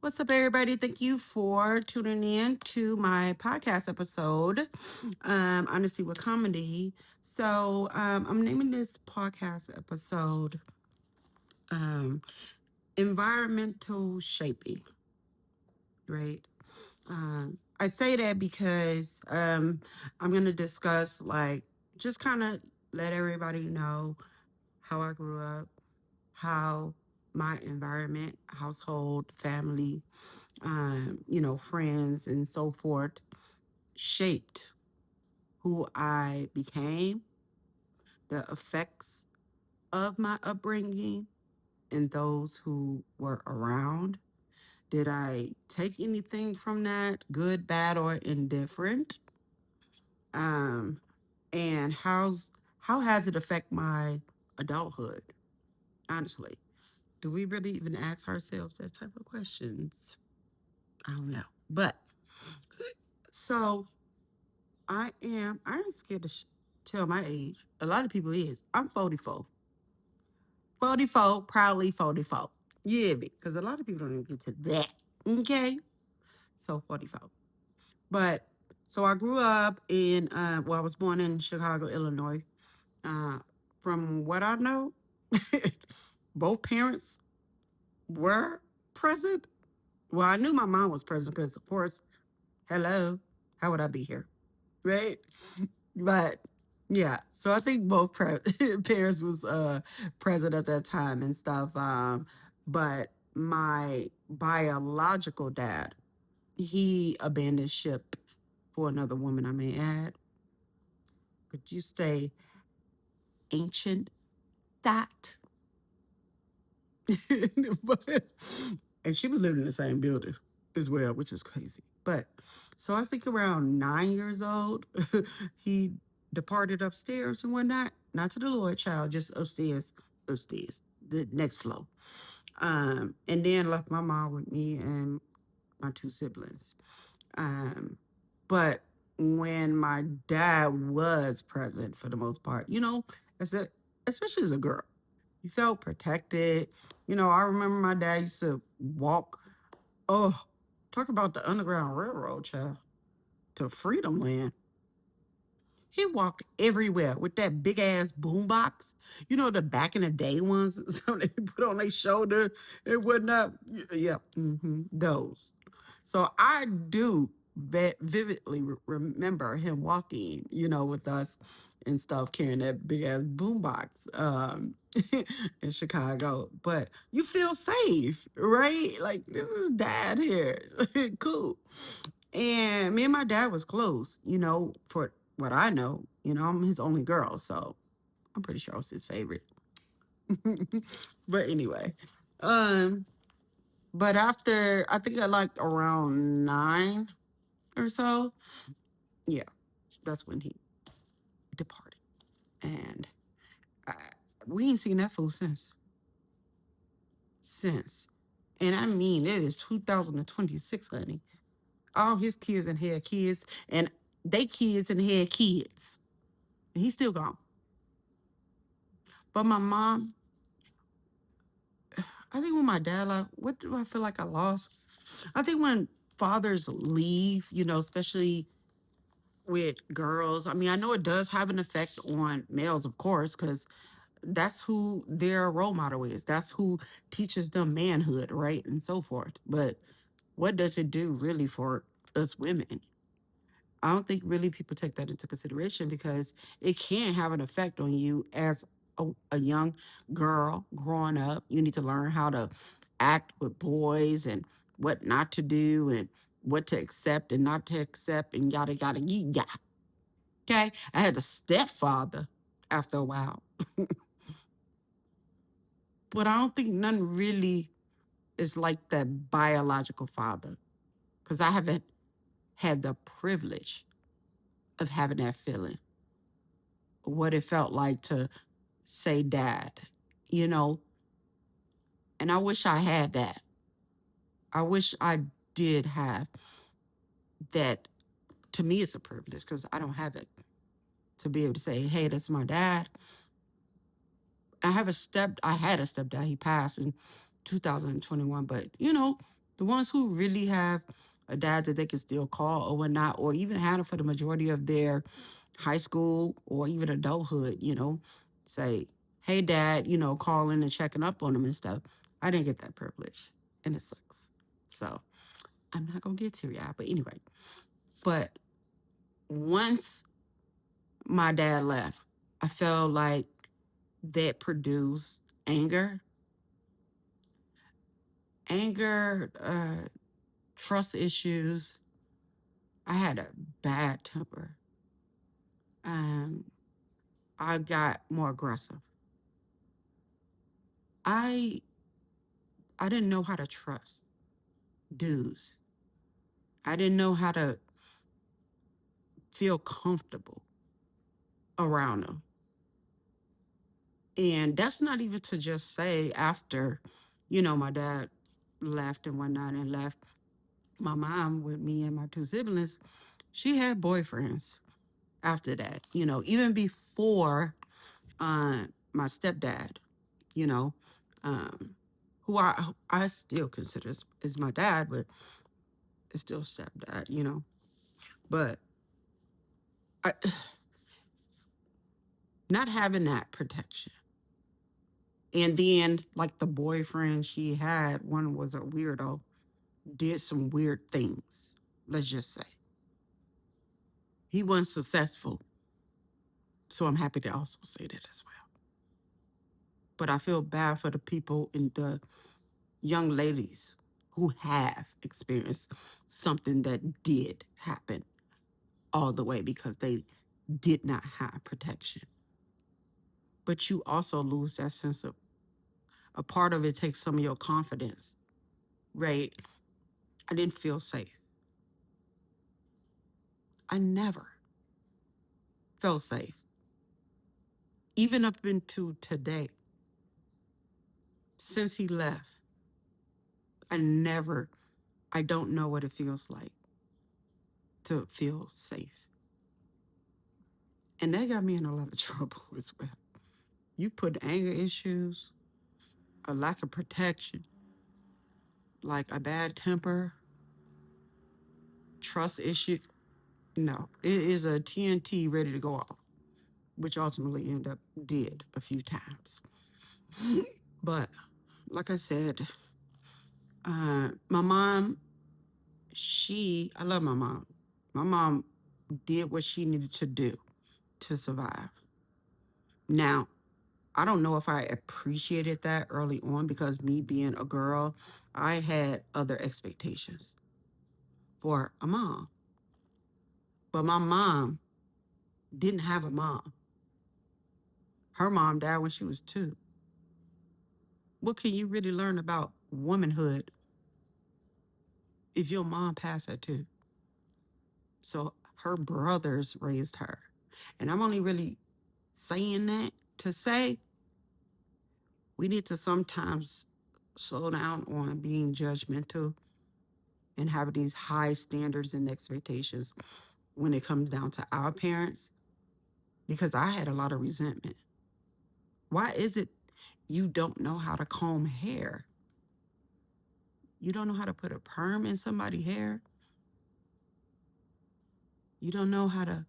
What's up, everybody? Thank you for tuning in to my podcast episode, Honesty with Comedy. I'm naming this podcast episode um, Environmental Shaping, right? I say that because I'm going to discuss, just kind of let everybody know how I grew up, how my environment, household, family, friends, and so forth shaped who I became, the effects of my upbringing, and those who were around. Did I take anything from that, good, bad, or indifferent? Um, and how has it affect my adulthood? Honestly, do we really even ask ourselves that type of questions? I don't know, but so I ain't scared to tell my age. A lot of people is. I'm 44. 44, proudly 44. Yeah, because a lot of people don't even get to that. Okay? So 44. But, so I grew up I was born in Chicago, Illinois. Uh, from what I know, both parents were present. Well, I knew my mom was present because, of course, hello, how would I be here? Right? But yeah, so I think both parents was present at that time and stuff. But my biological dad, he abandoned ship for another woman. I may add. Could you say ancient that? But, and she was living in the same building as well, which is crazy. But so I think around 9 years old, he departed upstairs and whatnot, not to the Lord, child, just upstairs, the next floor. And then left my mom with me and my two siblings. Um, but when my dad was present for the most part, as a especially as a girl, you felt protected. I remember my dad used to walk. Oh, talk about the Underground Railroad, child, to Freedom Land. He walked everywhere with that big ass boombox. The back in the day ones, so they put on their shoulder and whatnot. Yeah, those. So I do vividly remember him walking, with us and stuff, carrying that big ass boombox in Chicago. But you feel safe, right? Like this is dad here, cool. And me and my dad was close, for what I know. I'm his only girl, so I'm pretty sure I was his favorite. But anyway, um, but after I think I like around 9 or so, yeah, that's when he departed, and I, we ain't seen that fool since. And I mean, it is 2026, honey. All his kids and had kids, and they kids and had kids, and he's still gone. But my mom, I think when my dad left, what do I feel like I lost? I think when fathers leave, especially with girls. I mean, I know it does have an effect on males, of course, because that's who their role model is. That's who teaches them manhood, right? And so forth. But what does it do really for us women? I don't think really people take that into consideration because it can have an effect on you as a young girl growing up. You need to learn how to act with boys and what not to do and what to accept and not to accept and yada yada yada. Okay, I had a stepfather after a while, but I don't think none really is like that biological father because I haven't had the privilege of having that feeling, what it felt like to say dad, you know, and I wish I had that. I wish I did have that. To me, it's a privilege because I don't have it to be able to say, hey, that's my dad. I had a stepdad. He passed in 2021, but The ones who really have a dad that they can still call or whatnot, or even had it for the majority of their high school or even adulthood, say, hey, dad, calling and checking up on them and stuff. I didn't get that privilege, and it sucks. So I'm not going to get teary eyed, but anyway. But once my dad left, I felt like that produced anger, trust issues. I had a bad temper. Um, I got more aggressive. I I didn't know how to trust dudes. I didn't know how to feel comfortable around them. And that's not even to just say after, my dad left and whatnot and left my mom with me and my two siblings. She had boyfriends after that, even before my stepdad, you know, um, who I still consider is my dad, but it's still stepdad, But I, not having that protection. And then, like the boyfriend she had, one was a weirdo, did some weird things. Let's just say he wasn't successful. So I'm happy to also say that as well. But I feel bad for the people and the young ladies who have experienced something that did happen all the way because they did not have protection. But you also lose that sense of a part of it takes some of your confidence, right? I didn't feel safe. I never felt safe. Even up into today, since he left, I never, I don't know what it feels like to feel safe. And that got me in a lot of trouble as well. You put anger issues, a lack of protection, like a bad temper, trust issue. No, it is a TNT ready to go off, which ultimately end up did a few times. But like I said, my mom, I love my mom. My mom did what she needed to do to survive. Now, I don't know if I appreciated that early on because me being a girl, I had other expectations for a mom. But my mom didn't have a mom. Her mom died when she was 2. What can you really learn about womanhood if your mom passed at 2? So her brothers raised her. And I'm only really saying that to say we need to sometimes slow down on being judgmental and have these high standards and expectations when it comes down to our parents because I had a lot of resentment. Why is it you don't know how to comb hair? You don't know how to put a perm in somebody's hair? You don't know how to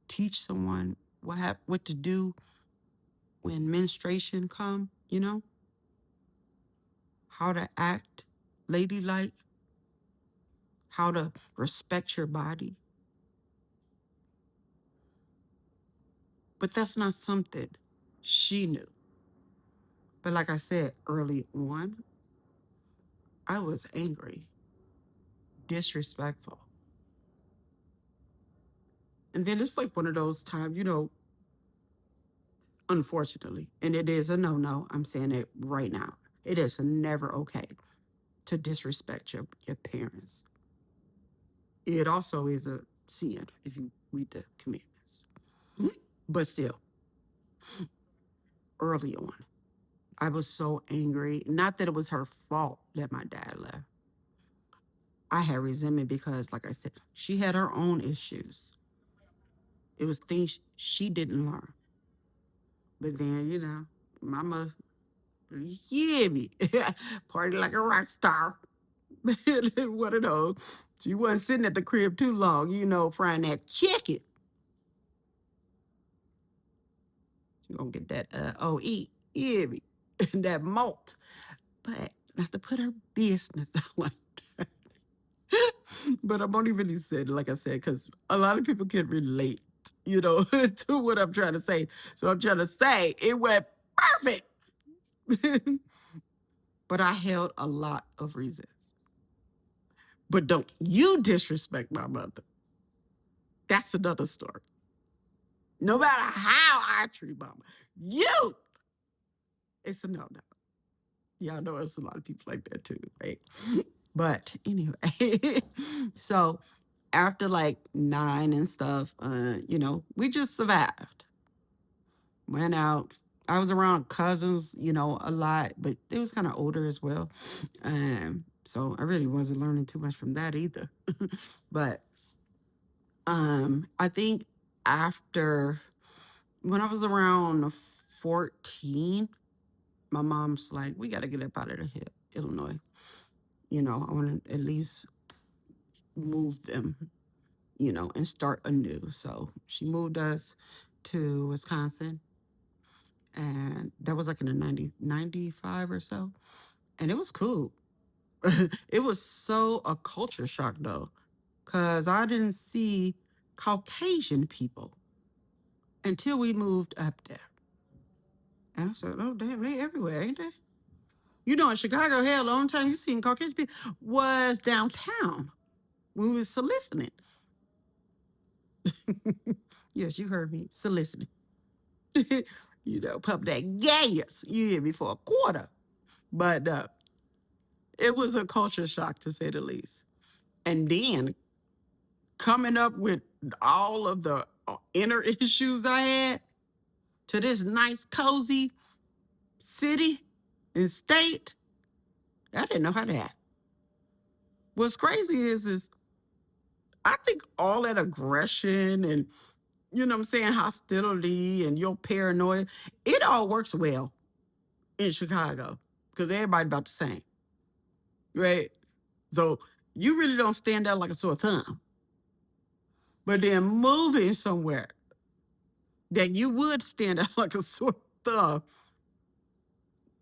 teach someone what to do when menstruation come, how to act ladylike, how to respect your body. But that's not something she knew. But like I said early on, I was angry, disrespectful. And then it's like one of those times, unfortunately, and it is a no no. I'm saying it right now. It is never okay to disrespect your parents. It also is a sin if you read the commandments. But still, early on, I was so angry. Not that it was her fault that my dad left. I had resentment because, like I said, she had her own issues. It was things she didn't learn. But then, mama, yeah, me party like a rock star. One of those. She wasn't sitting at the crib too long, frying that chicken. She gonna get that OE, heavy, that malt. But not to put her business out like that. But I'm only really saying, like I said, because a lot of people can relate, to what I'm trying to say. So I'm trying to say it went perfect. But I held a lot of resents. But don't you disrespect my mother. That's another story. No matter how I treat mama, you, it's a no no. Y'all know it's a lot of people like that too, right? But anyway, so after like 9 and stuff, we just survived. Went out. I was around cousins, a lot, but they was kind of older as well. So I really wasn't learning too much from that either. But I think after when I was around 14, my mom's like, we got to get up out of the hill, Illinois. I want to at least move them, and start anew. So she moved us to Wisconsin. And that was like in the 95 or so. And it was cool. It was so a culture shock though, because I didn't see Caucasian people until we moved up there. And I said, oh, damn, they everywhere, ain't they? In Chicago, hell, the only time you seen Caucasian people was downtown when we was soliciting. Yes, you heard me, soliciting. Pump that gas, you hear me, for a quarter. But it was a culture shock to say the least. And then coming up with all of the inner issues I had to this nice, cozy city and state, I didn't know how to act. What's crazy is I think all that aggression and, what I'm saying, hostility and your paranoia, it all works well in Chicago because everybody about the same, right? So you really don't stand out like a sore thumb. But then moving somewhere that you would stand out like a sore thumb,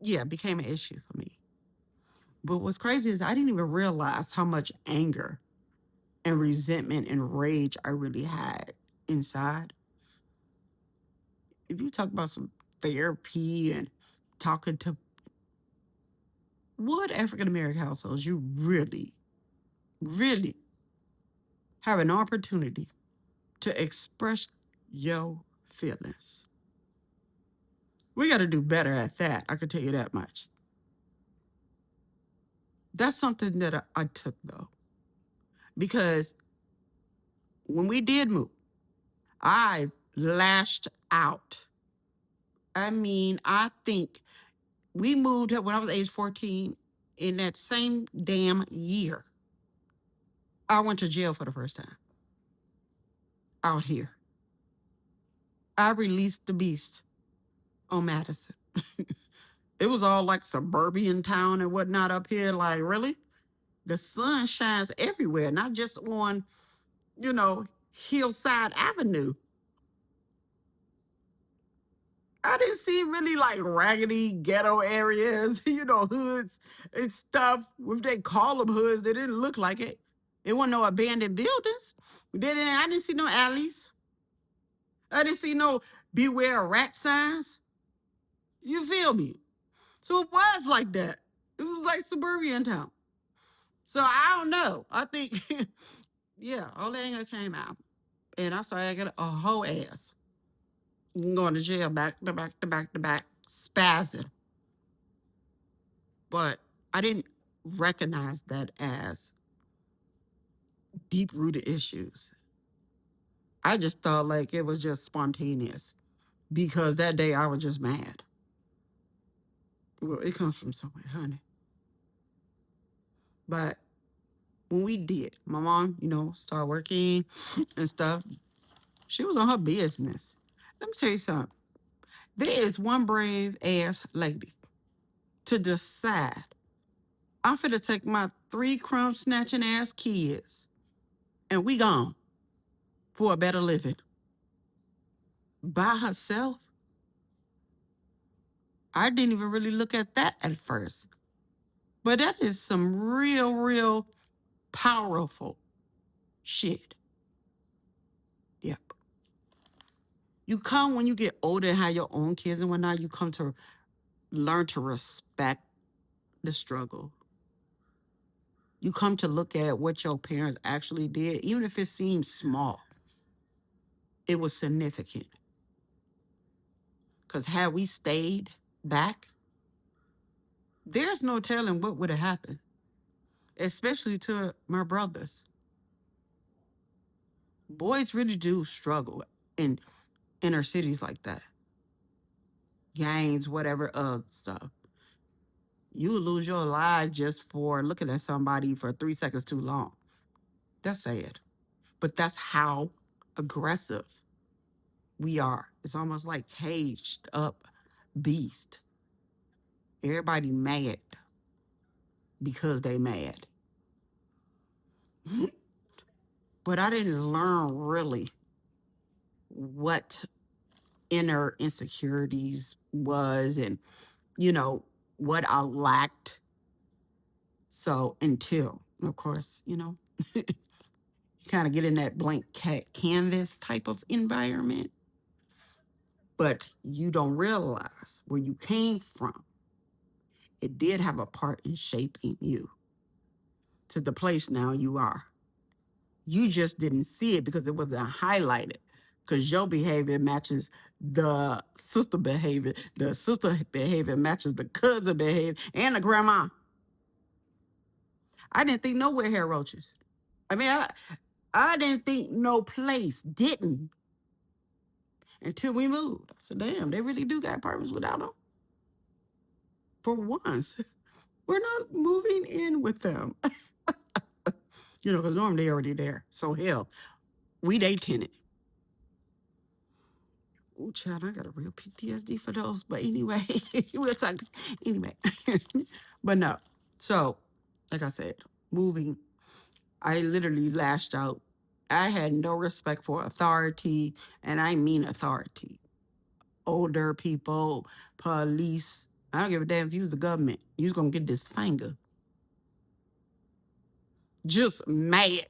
yeah, became an issue for me. But what's crazy is I didn't even realize how much anger and resentment and rage I really had inside. If you talk about some therapy and talking to what African American households, you really, really have an opportunity to express your feelings. We got to do better at that. I can tell you that much. That's something that I took though, because when we did move, I lashed out. I mean, I think we moved when I was age 14. In that same damn year, I went to jail for the first time out here. I released the beast on Madison. It was all like suburban town and whatnot up here. Like, really? The sun shines everywhere, not just on, Hillside Avenue. I didn't see really like raggedy ghetto areas, hoods and stuff. If they call them hoods, they didn't look like it. It wasn't no abandoned buildings. I didn't see no alleys. I didn't see no beware of rat signs. You feel me? So it was like that. It was like suburban town. So I don't know. I think, yeah, all that anger came out. And I started getting a whole ass. Going to jail back to back to back to back, spazzing. But I didn't recognize that as deep rooted issues. I just thought like it was just spontaneous because that day I was just mad. Well, it comes from somewhere, honey. But when we did, my mom, started working and stuff, she was on her business. Let me tell you something. There is one brave ass lady to decide I'm finna take my three crumb snatching ass kids and we gone for a better living. By herself, I didn't even really look at that at first. But that is some real, real powerful shit. Yep. You come when you get older and have your own kids and whatnot, you come to learn to respect the struggle. You come to look at what your parents actually did, even if it seems small, it was significant. Because had we stayed back, there's no telling what would have happened, especially to my brothers. Boys really do struggle in inner cities like that, gangs, whatever stuff. You lose your life just for looking at somebody for 3 seconds too long. That's sad. But that's how aggressive we are. It's almost like caged up beast. Everybody mad because they mad. But I didn't learn really what inner insecurities was and, you know, what I lacked. So until, of course, you kind of get in that blank canvas type of environment, but you don't realize where you came from. It did have a part in shaping you to the place now you are. You just didn't see it because it wasn't highlighted. Because your behavior matches the sister behavior. The sister behavior matches the cousin behavior and the grandma. I didn't think nowhere had roaches. I mean, I didn't think no place didn't until we moved. I said, damn, they really do got apartments without them. For once, we're not moving in with them. Because normally they're already there. So hell, we they tenant. Oh, child, I got a real PTSD for those. But anyway, we'll talk. Anyway, but no. So, like I said, moving, I literally lashed out. I had no respect for authority, and I mean authority. Older people, police. I don't give a damn if you was the government. You was gonna get this finger. Just mad.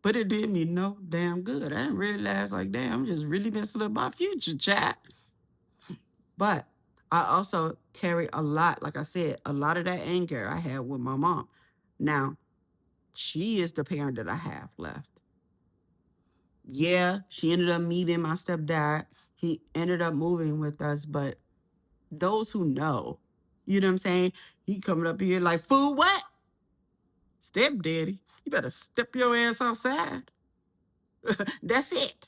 But it did me no damn good. I didn't realize, like, damn, I'm just really messing up my future, chat. But I also carry a lot, like I said, a lot of that anger I had with my mom. Now, she is the parent that I have left. Yeah, she ended up meeting my stepdad. He ended up moving with us, but those who know, you know what I'm saying? He coming up here like, fool, what? Stepdaddy, you better step your ass outside. That's it.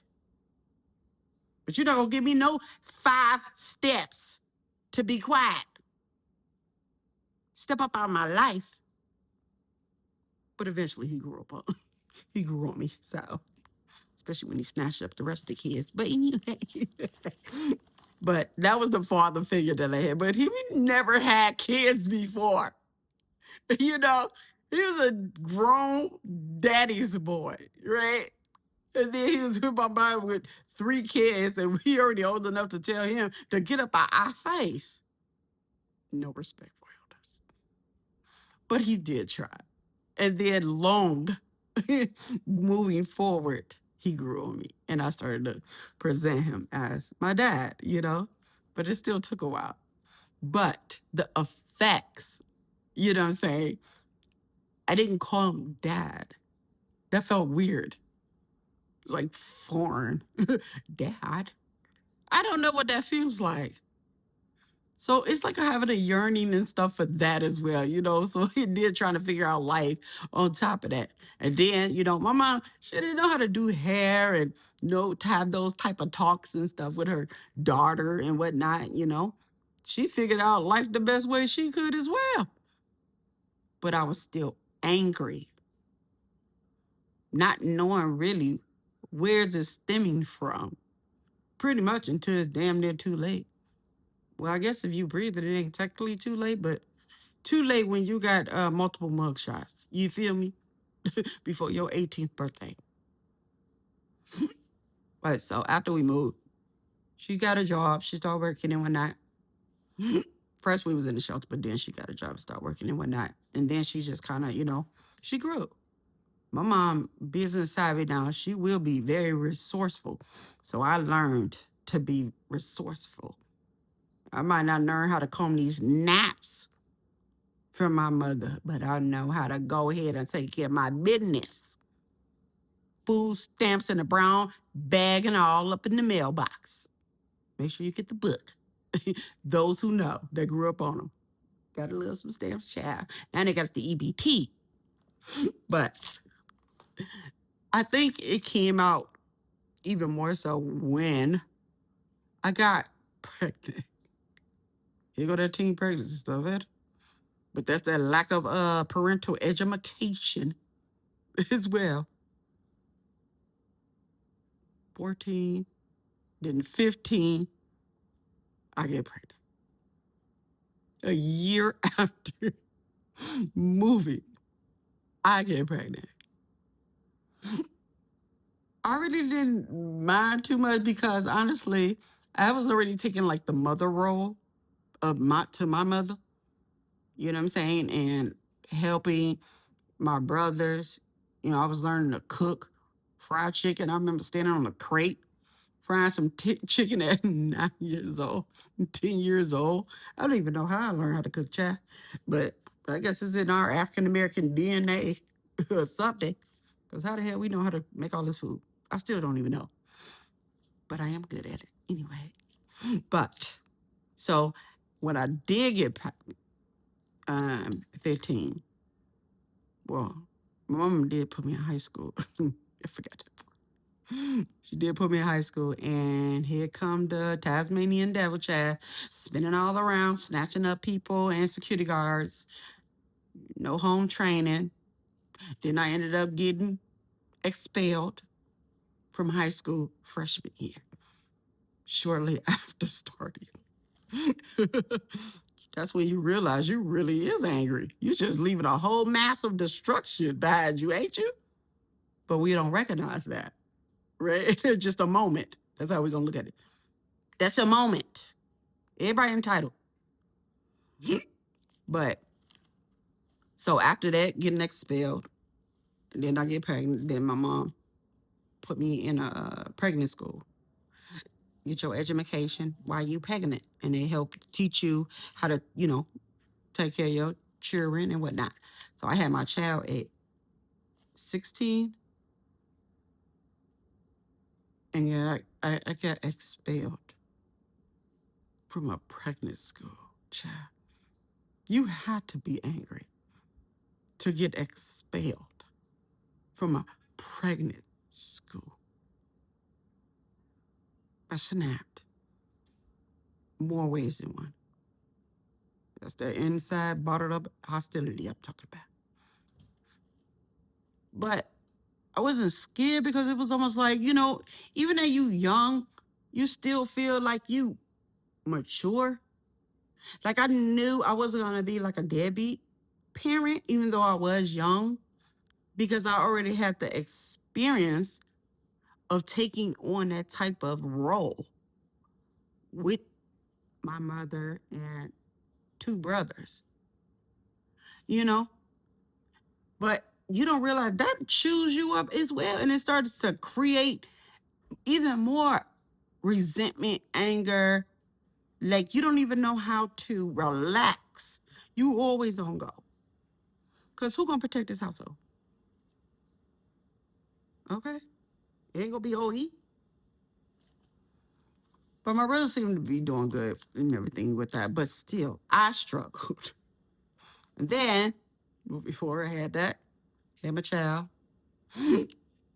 But you're not gonna give me no 5 steps to be quiet. Step up out of my life. But eventually he grew up. He grew on me. So, especially when he snatched up the rest of the kids. But anyway, but that was the father figure that I had. But he never had kids before. You know, he was a grown daddy's boy, right? And then he was with my mom with 3 kids, and we already old enough to tell him to get up out our face. No respect for elders. But he did try. And then long, moving forward, he grew on me. And I started to present him as my dad. But it still took a while. But the effects, you know what I'm saying? I didn't call him dad. That felt weird. Like foreign. Dad. I don't know what that feels like. So it's like having a yearning and stuff for that as well. So he did trying to figure out life on top of that. And then, my mom, she didn't know how to do hair and to have those type of talks and stuff with her daughter and whatnot. She figured out life the best way she could as well. But I was still angry, not knowing really where's it stemming from. Pretty much until it's damn near too late. Well, I guess if you breathe it, it ain't technically too late, but Too late when you got multiple mug shots. You feel me? Before your 18th birthday. But so after we moved, she got a job. She started working and whatnot. First we was in the shelter, but then she got a job, started working and whatnot. And then she just kind of, she grew. My mom, business savvy now, she will be very resourceful. So I learned to be resourceful. I might not learn how to comb these naps from my mother, but I know how to go ahead and take care of my business. Food stamps in a brown bag and all up in the mailbox. Make sure you get the book. Those who know, that grew up on them. Gotta love some stamps, child. And they got the EBT. But I think it came out even more so when I got pregnant. Here go that teen pregnancy stuff, Ed. But that's that lack of parental education as well. 14, then 15, I get pregnant. A year after moving, I get pregnant. I really didn't mind too much because honestly, I was already taking like the mother role of my mother. You know what I'm saying? And helping my brothers. I was learning to cook fried chicken. I remember standing on a crate frying some chicken at 9 years old, 10 years old. I don't even know how I learned how to cook, child. But I guess it's in our African American DNA or something. Because how the hell we know how to make all this food? I still don't even know. But I am good at it anyway. But so when I did get 15, well, my mom did put me in high school. I forgot that. She did put me in high school, and here come the Tasmanian devil child, spinning all around, snatching up people and security guards. No home training. Then I ended up getting expelled from high school freshman year, shortly after starting. That's when you realize you really is angry. You just leaving a whole mass of destruction behind you, ain't you? But we don't recognize that, right? It's just a moment. That's how we're gonna look at it. That's a moment. Everybody entitled. But so after that, getting expelled, then I get pregnant. Then my mom put me in a pregnant school. Get your education while you pregnant, and they help teach you how to, take care of your children and whatnot. So I had my child at 16, and yeah, I got expelled from a pregnant school. Child, you had to be angry to get expelled from a pregnant school. I snapped more ways than one. That's the inside bottled up hostility I'm talking about. But I wasn't scared because it was almost like, even though you young, you still feel like you mature. Like I knew I wasn't gonna be like a deadbeat parent, even though I was young, because I already had the experience of taking on that type of role with my mother and two brothers, you know? But you don't realize that chews you up as well. And it starts to create even more resentment, anger. Like you don't even know how to relax. You always on go. Because who gonna protect this household? Okay? It ain't gonna be OE. But my brother seemed to be doing good and everything with that. But still, I struggled. And then, before I had that, had my child,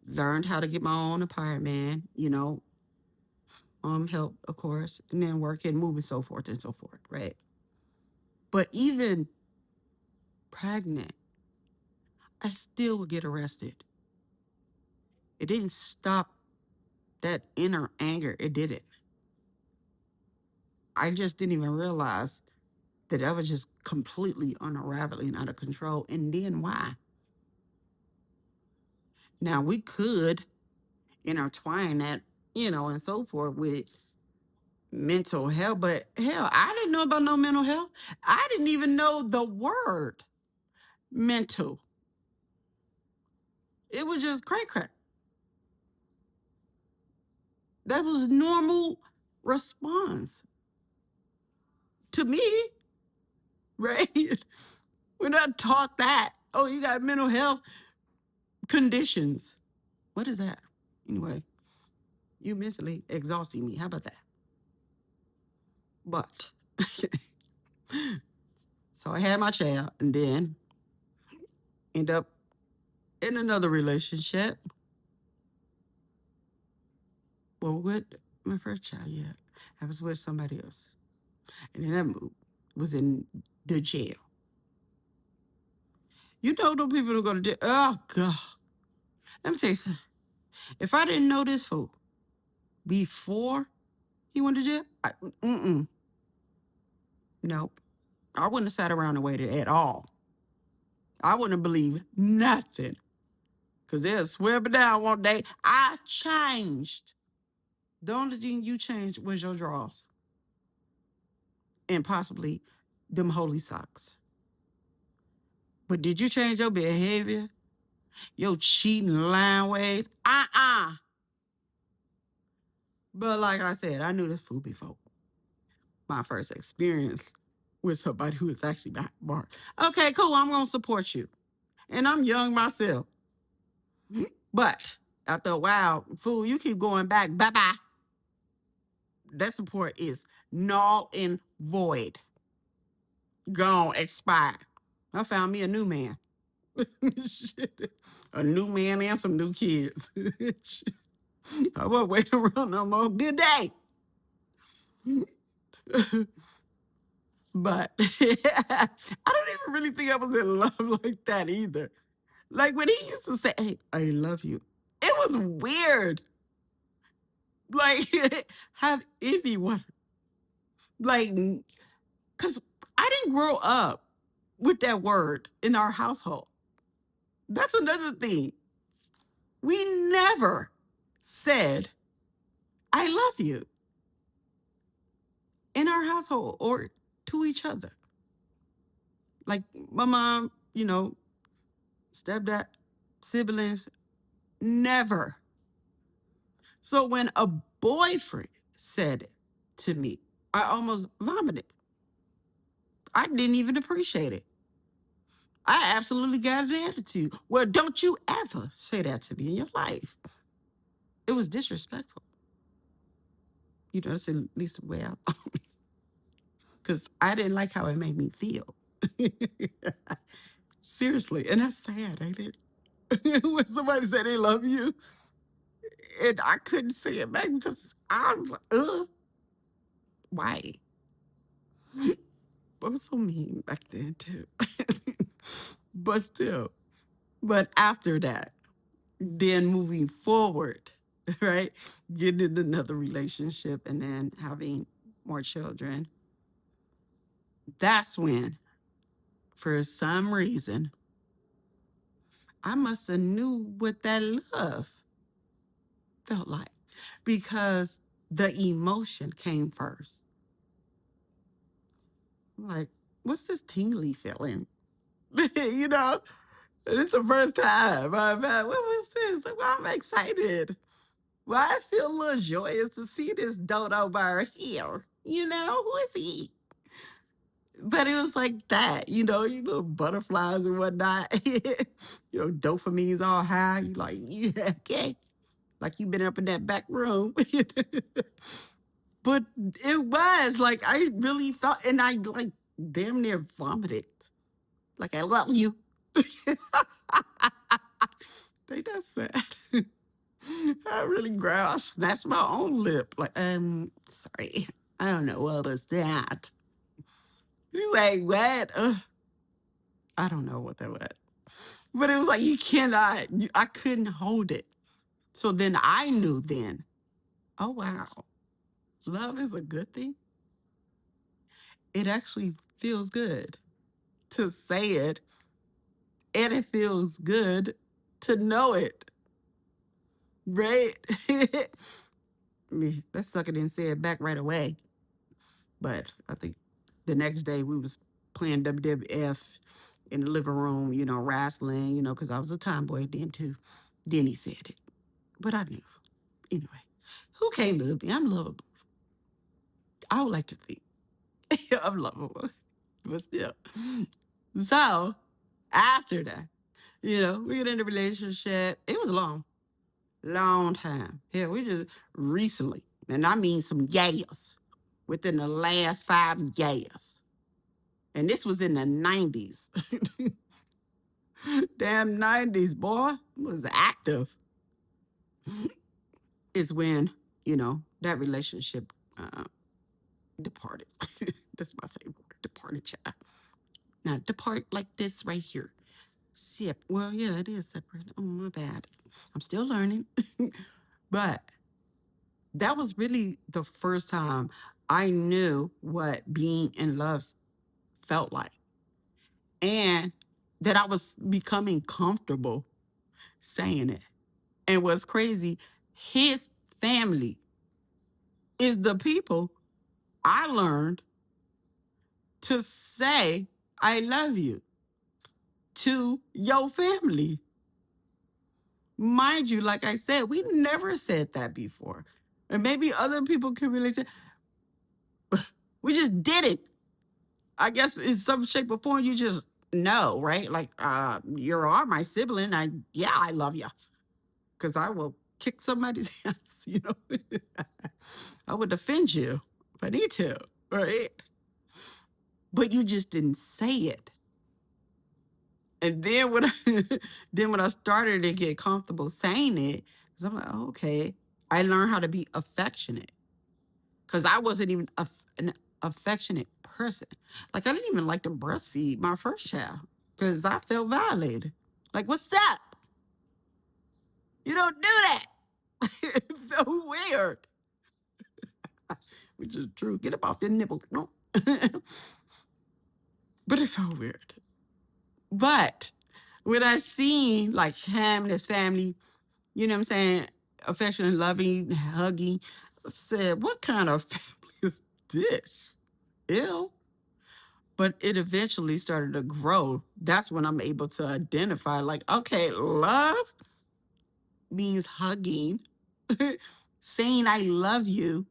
learned how to get my own apartment, help, of course, and then working, moving, so forth and so forth, right? But even pregnant, I still would get arrested. It didn't stop that inner anger. It didn't. I just didn't even realize that I was just completely unraveling out of control. And then why? Now we could intertwine that, and so forth with mental health, but hell, I didn't know about no mental health. I didn't even know the word mental. It was just crack crack. That was normal response to me, right? We're not taught that. Oh, you got mental health conditions. What is that? Anyway, you mentally exhausting me. How about that? But so I had my child and then end up in another relationship. Well, with my first child, yeah, I was with somebody else. And then that move was in the jail. You know those people who go to jail. Oh God. Let me tell you something. If I didn't know this fool before he went to jail, nope. I wouldn't have sat around and waited at all. I wouldn't have believed nothing. Because they'll swear me down one day. I changed. The only thing you changed was your drawers. And possibly them holy socks. But did you change your behavior? Your cheating line ways? But like I said, I knew this fool before. My first experience with somebody who was actually behind bars. Okay, cool. I'm gonna support you, and I'm young myself. But after a while, fool, you keep going back. Bye bye. That support is null and void. Gone, expired. I found me a new man. Shit. A new man and some new kids. I won't wait around no more. Good day. But I don't even really think I was in love like that either. Like when he used to say, "Hey, I love you," it was weird. Like, have anyone, like, because I didn't grow up with that word in our household. That's another thing. We never said, "I love you" in our household or to each other. Like my mom, stepdad, siblings, never. So when a boyfriend said it to me, I almost vomited. I didn't even appreciate it. I absolutely got an attitude. Well, don't you ever say that to me in your life. It was disrespectful. That's at least the way I, because I didn't like how it made me feel. Seriously. And that's sad, ain't it? When somebody said they love you, and I couldn't say it back because I was like, why? I was so mean back then too. But still. But after that, then moving forward, right? Getting in another relationship and then having more children. That's when, for some reason, I must have knew what that love felt like because the emotion came first. Like, what's this tingly feeling? you know, it's the first time I've had, what was this? Like, well, I'm excited. Well, I feel a little joyous to see this dodo bird here. Who is he? But it was like that, butterflies and whatnot. Dopamine's all high. You like, yeah, okay. Like you've been up in that back room. But it was like I really felt, and I like damn near vomited. Like I love you. They just sad. I really growled. I snatched my own lip. Like, sorry. I don't know what was that. He's like, what? I don't know what that was. But it was like, you cannot, I couldn't hold it. So then I knew then, oh, wow, love is a good thing. It actually feels good to say it, and it feels good to know it, right? Me, let's suck it and say it back right away. But I think the next day we was playing WWF in the living room, wrestling, because I was a tomboy then too. Then he said it, but I knew. Anyway, who can't love me? I'm lovable. I would like to think I'm lovable, but still. So after that, we get in a relationship. It was long time. Hell, we just recently, and I mean some years, within the last 5 years. And this was in the 90s. Damn 90s, boy. Was active. Is when, that relationship departed. That's my favorite word, departed, child. Now, depart like this right here. Sip. Well, yeah, it is separate. Oh, my bad. I'm still learning. But that was really the first time I knew what being in love felt like. And that I was becoming comfortable saying it. And what's crazy, his family is the people I learned to say, I love you to your family. Mind you, like I said, we never said that before. And maybe other people can relate to we just did it. I guess in some shape or form you just know, right? Like you are my sibling. I love you. Because I will kick somebody's ass, I would defend you if I need to, right? But you just didn't say it. And then when I started to get comfortable saying it, because I'm like, oh, okay, I learned how to be affectionate. Because I wasn't even an affectionate person. Like I didn't even like to breastfeed my first child because I felt violated. Like, what's up? You don't do that. It felt weird, which is true. Get up off the nipple. No. But it felt weird. But when I seen like him and his family, you know what I'm saying, affectionate, loving, hugging, I said, what kind of family is this? Ew. But it eventually started to grow. That's when I'm able to identify, like, okay, love means hugging, saying I love you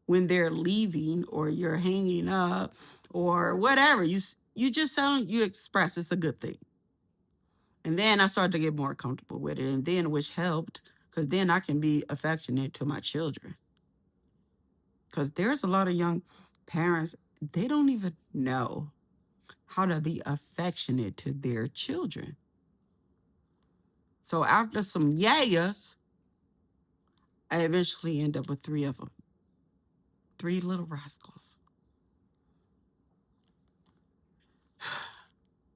when they're leaving or you're hanging up or whatever. You just sound you express it's a good thing. And then I started to get more comfortable with it, and then which helped because then I can be affectionate to my children. Because there's a lot of young parents, they don't even know how to be affectionate to their children. So after some years, I eventually end up with 3 of them, 3 little rascals.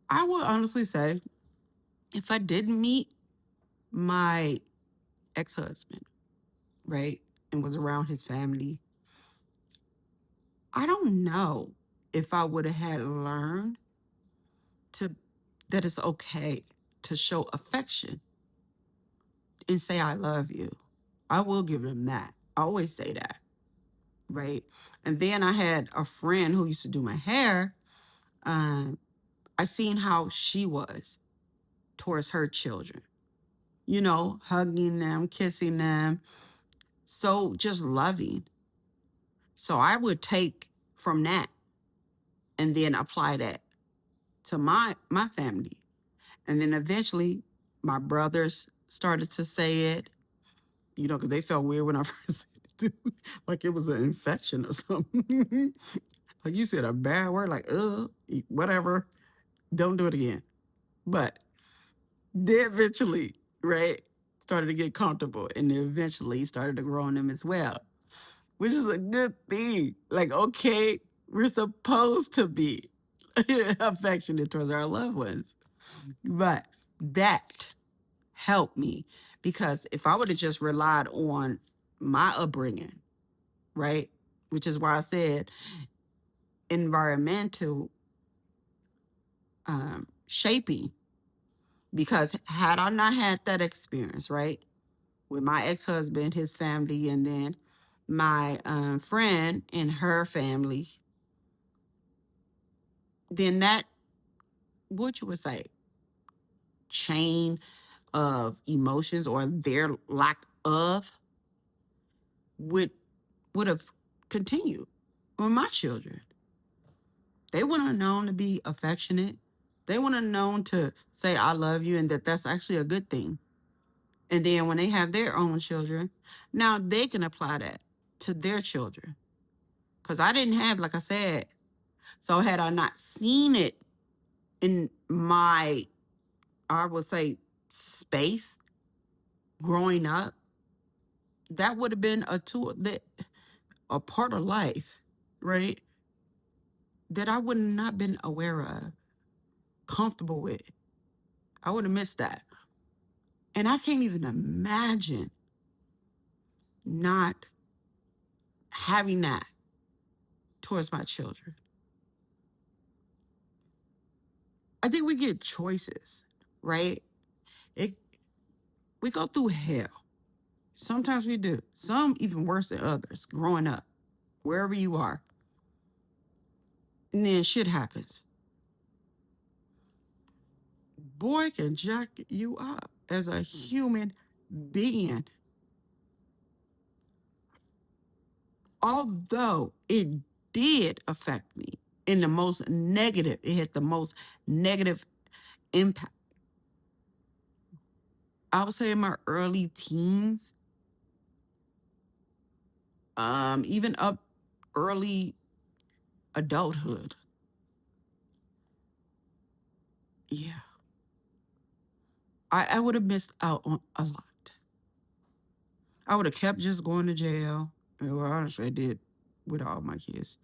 I would honestly say if I didn't meet my ex-husband, right, and was around his family, I don't know if I would have had learned to that it's okay to show affection and say I love you. I will give them that. I always say that, right? And then I had a friend who used to do my hair. Um, I seen how she was towards her children, hugging them, kissing them, so just loving. So I would take from that and then apply that to my family. And then eventually my brothers started to say it, because they felt weird when I first said it, like it was an infection or something. Like you said a bad word, like, whatever, don't do it again. But they eventually, right, started to get comfortable and they eventually started to grow on them as well, which is a good thing. Like, okay, we're supposed to be affectionate towards our loved ones. But that helped me because if I would have just relied on my upbringing, right, which is why I said environmental shaping, because had I not had that experience, right, with my ex-husband, his family, and then my friend and her family, then that, what you would say, chain of emotions or their lack of would would have continued with my children. They wouldn't have known to be affectionate. They wouldn't have known to say I love you and that that's actually a good thing. And then when they have their own children, now they can apply that to their children. Because I didn't have, like I said, so had I not seen it in my, I would say, space growing up, that would have been a tool that, a part of life, right? That I would not been aware of, comfortable with. I would have missed that. And I can't even imagine not having that towards my children. I think we get choices, right? It, we go through hell. Sometimes we do. Some even worse than others growing up, wherever you are. And then shit happens. Boy can jack you up as a human being. Although it did affect me in the most negative, it had the most negative impact. I would say in my early teens, even up early adulthood. Yeah, I would have missed out on a lot. I would have kept just going to jail. Well, honestly, I did with all my kids.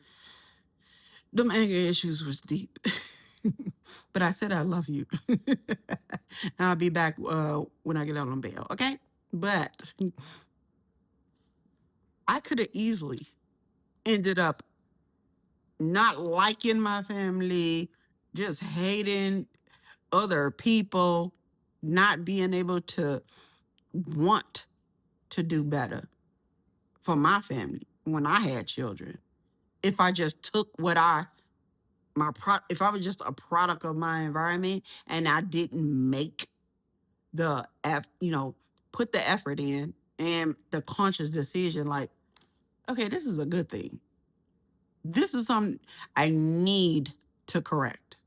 Them anger issues was deep. But I said I love you. I'll be back when I get out on bail, okay? But I could have easily ended up not liking my family, just hating other people, not being able to want to do better for my family when I had children. If I just took what if I was just a product of my environment and I didn't make the put the effort in and the conscious decision, like, okay, this is a good thing. This is something I need to correct.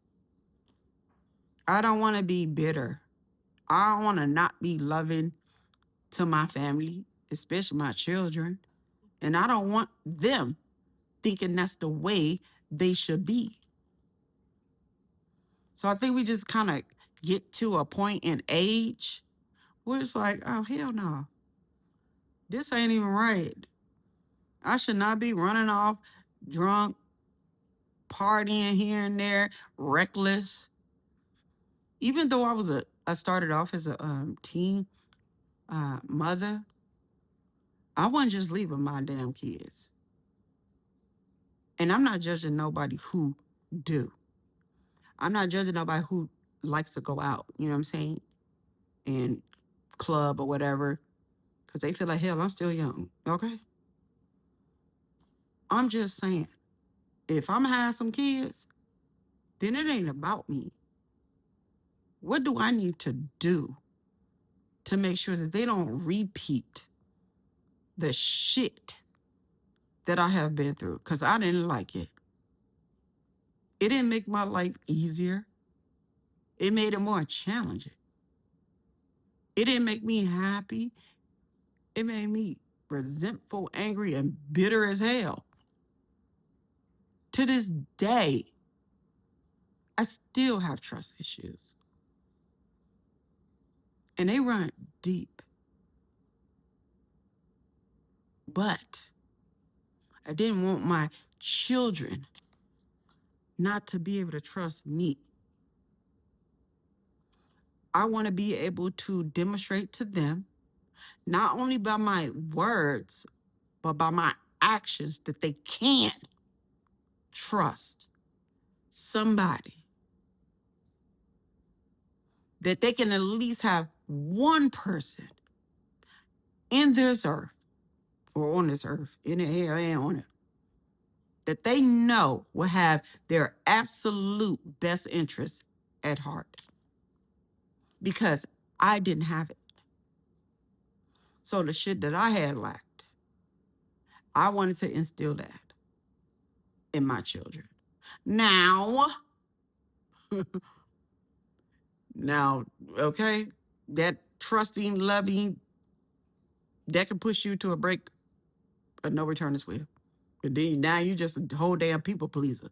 I don't want to be bitter. I want to not be loving to my family, especially my children. And I don't want them thinking that's the way they should be. So I think we just kind of get to a point in age where it's like, oh, hell no. This ain't even right. I should not be running off drunk, partying here and there, reckless. Even though I started off as a teen mother, I wasn't just leaving my damn kids. And I'm not judging nobody who do. I'm not judging nobody who likes to go out, you know what I'm saying? And club or whatever, because they feel like, hell, I'm still young, okay? I'm just saying, if I'm having some kids, then it ain't about me. What do I need to do to make sure that they don't repeat the shit that I have been through? Because I didn't like it. It didn't make my life easier. It made it more challenging. It didn't make me happy. It made me resentful, angry, and bitter as hell. To this day, I still have trust issues. And they run deep. But I didn't want my children not to be able to trust me. I want to be able to demonstrate to them, not only by my words, but by my actions, that they can trust somebody that they can at least have one person in this earth or on this earth, in the air and on it, that they know will have their absolute best interest at heart. Because I didn't have it. So the shit that I had lacked, I wanted to instill that in my children. Now, now, okay, that trusting, loving, that can push you to a break, but no return is will. But then now you just a whole damn people pleaser.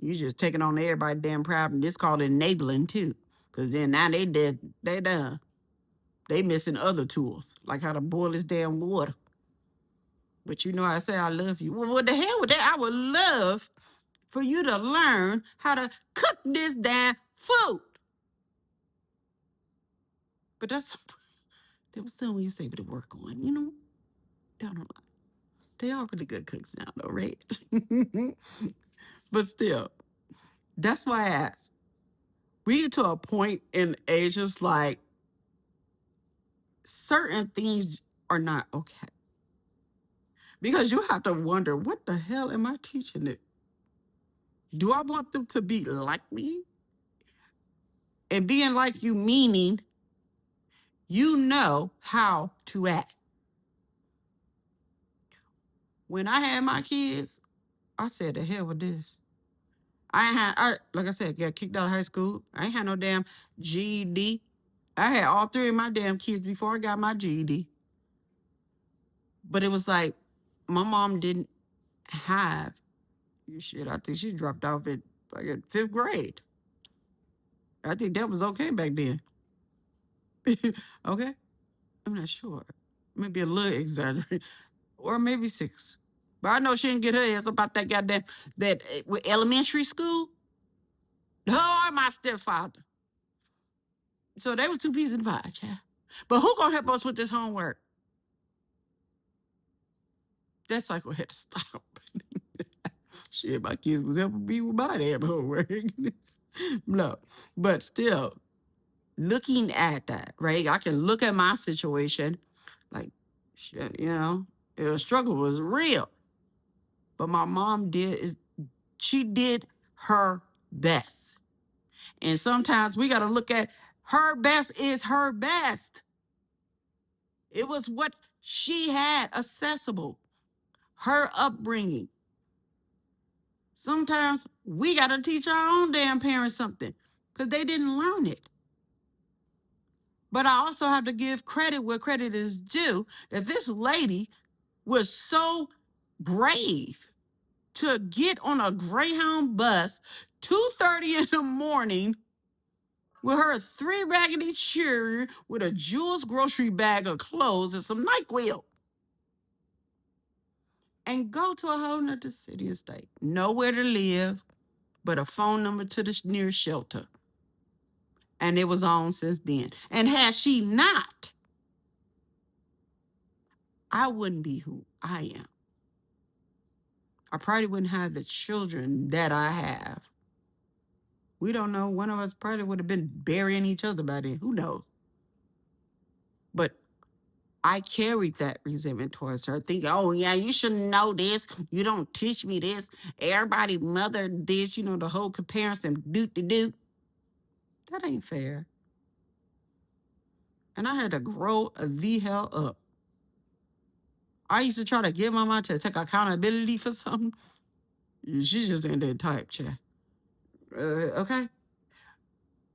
You just taking on everybody damn problem. This called enabling too. Cause then now they dead, they done. They missing other tools, like how to boil this damn water. But you know I say I love you. Well, what the hell with that? I would love for you to learn how to cook this damn food. But that's there was some you say to work on, you know, down the line. They are really good cooks now, though, right? But still, that's why I asked. We get to a point in age just like certain things are not okay. Because you have to wonder, what the hell am I teaching it? Do I want them to be like me? And being like you, meaning you know how to act. When I had my kids, I said, the hell with this. Like I said, got kicked out of high school. I ain't had no damn GED. I had all three of my damn kids before I got my GED. But it was like, my mom didn't have, shit, I think she dropped off at like at fifth grade. I think that was okay back then. Okay? I'm not sure. Maybe a little exaggerated. Or maybe six. But I know she didn't get her ass about that goddamn, that with elementary school. Her or my stepfather. So they were two pieces of the pie, child. But who gonna help us with this homework? That cycle had to stop. Shit, my kids was helping me with my damn homework. No, but still, looking at that, right? I can look at my situation, like, shit, you know, the struggle was real. But my mom she did her best. And sometimes we got to look at her best is her best. It was what she had accessible, her upbringing. Sometimes we got to teach our own damn parents something because they didn't learn it. But I also have to give credit where credit is due, that this lady was so brave to get on a Greyhound bus 2:30 in the morning with her three raggedy children with a Jewel's grocery bag of clothes and some NyQuil, and go to a whole nother city and state. Nowhere to live, but a phone number to the nearest shelter. And it was on since then. And had she not, I wouldn't be who I am. I probably wouldn't have the children that I have. We don't know. One of us probably would have been burying each other by then. Who knows? But I carried that resentment towards her, thinking, oh, yeah, you should know this. You don't teach me this. Everybody mother this, you know, the whole comparison, do. That ain't fair. And I had to grow the hell up. I used to try to get my mom to take accountability for something. She just ain't that type, child. Okay?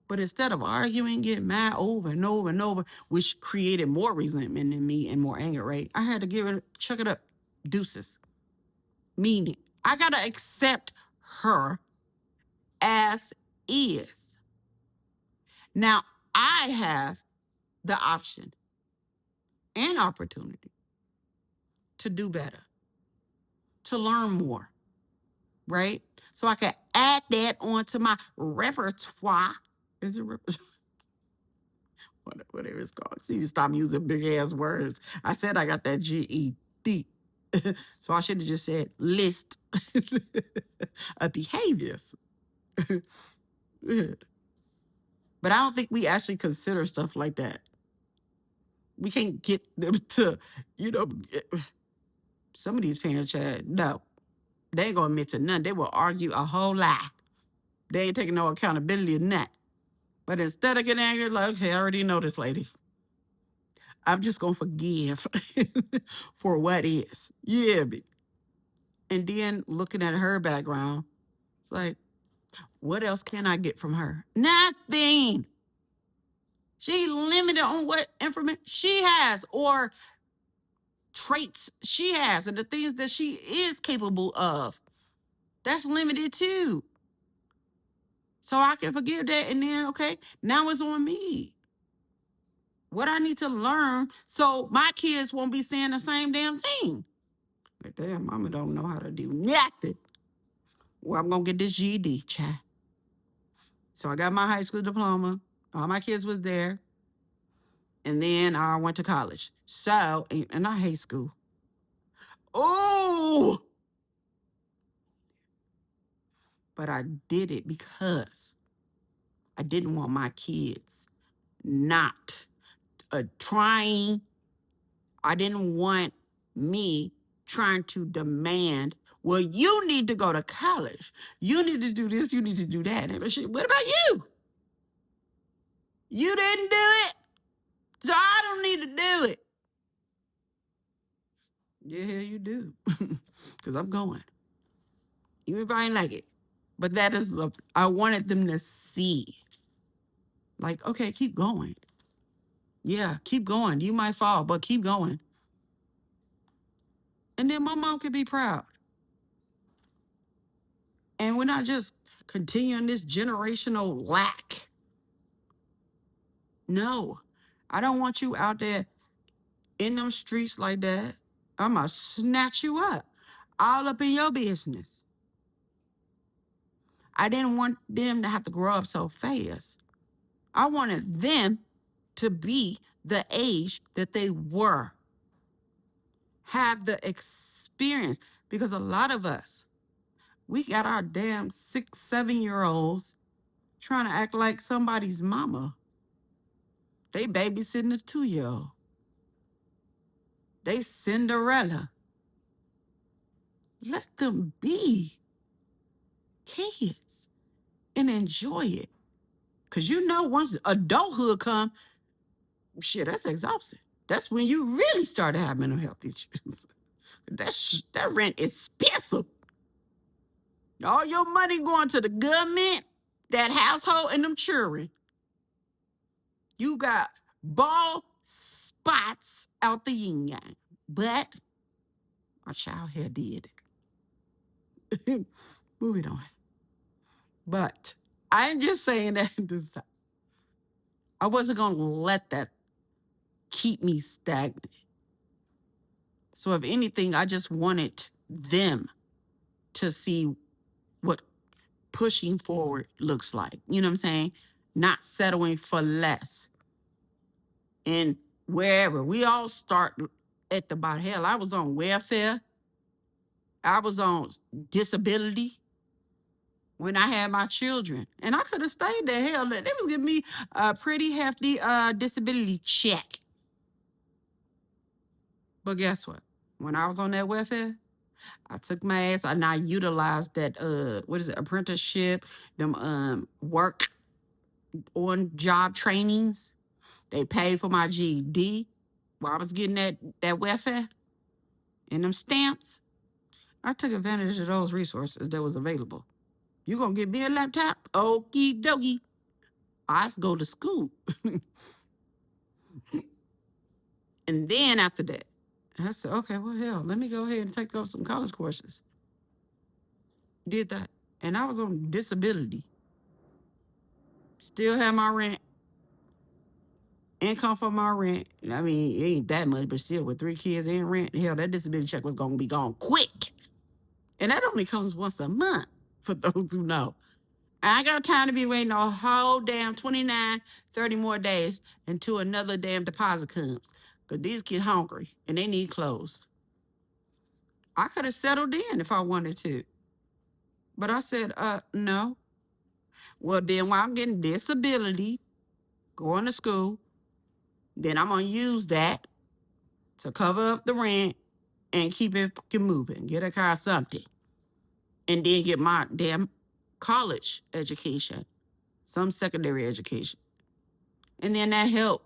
But instead of arguing, getting mad over and over and over, which created more resentment in me and more anger, right? I had to chuck it up, deuces. Meaning, I got to accept her as is. Now, I have the option and opportunity to do better, to learn more, right? So I can add that onto my repertoire. Is it repertoire? Whatever it's called. See, you stop using big ass words. I said I got that GED. So I should have just said list of behaviors. But I don't think we actually consider stuff like that. We can't get them to, you know, some of these parents, Chad, no, they ain't gonna admit to none. They will argue a whole lot. They ain't taking no accountability in that. But instead of getting angry, like, okay, I already know this lady. I'm just gonna forgive for what is. Yeah. And then looking at her background, it's like, what else can I get from her? Nothing. She limited on what information she has or traits she has and the things that she is capable of. That's limited too. So I can forgive that. And then, okay, now it's on me. What I need to learn so my kids won't be saying the same damn thing. Like, damn, mama don't know how to do nothing. Well, I'm going to get this GED, child. So I got my high school diploma. All my kids was there. And then I went to college. So, and I hate school. Oh, but I did it because I didn't want my kids not trying. I didn't want me trying to demand, well, you need to go to college. You need to do this. You need to do that. And shit, what about you? You didn't do it. So I don't need to do it. Yeah, you do. Because I'm going. Even if I ain't like it. But that is, I wanted them to see. Like, okay, keep going. Yeah, keep going. You might fall, but keep going. And then my mom could be proud. And we're not just continuing this generational lack. No, I don't want you out there in them streets like that. I'm going to snatch you up, all up in your business. I didn't want them to have to grow up so fast. I wanted them to be the age that they were, have the experience. Because a lot of us, we got our damn 6, 7-year-olds trying to act like somebody's mama. They babysitting a 2-year-old. They Cinderella. Let them be kids and enjoy it. Because you know once adulthood come, shit, that's exhausting. That's when you really start to have mental health issues. That rent is expensive. All your money going to the government, that household, and them children. You got bald spots out the yin yang. But my child here did. Moving on. But I'm just saying that I wasn't going to let that keep me stagnant. So if anything, I just wanted them to see what pushing forward looks like. You know what I'm saying? Not settling for less. And wherever we all start at the bottom. Hell, I was on welfare. I was on disability when I had my children. And I could have stayed there. Hell, they was giving me a pretty hefty disability check. But guess what? When I was on that welfare, I took my ass and I utilized that apprenticeship, them work on job trainings. They paid for my GED while I was getting that welfare and them stamps. I took advantage of those resources that was available. You gonna get me a laptop? Okie dokie. I go to school. And then after that, I said, okay, well, hell, let me go ahead and take up some college courses. Did that. And I was on disability. Still have my rent. Income for my rent. I mean, it ain't that much, but still with 3 kids and rent, hell, that disability check was gonna be gone quick. And that only comes once a month, for those who know. I ain't got time to be waiting a whole damn 29, 30 more days until another damn deposit comes. Because these kids hungry and they need clothes. I could have settled in if I wanted to. But I said, no. Well, then while I'm getting disability, going to school. Then I'm going to use that to cover up the rent and keep it fucking moving. Get a car, something. And then get my damn college education, some secondary education. And then that helped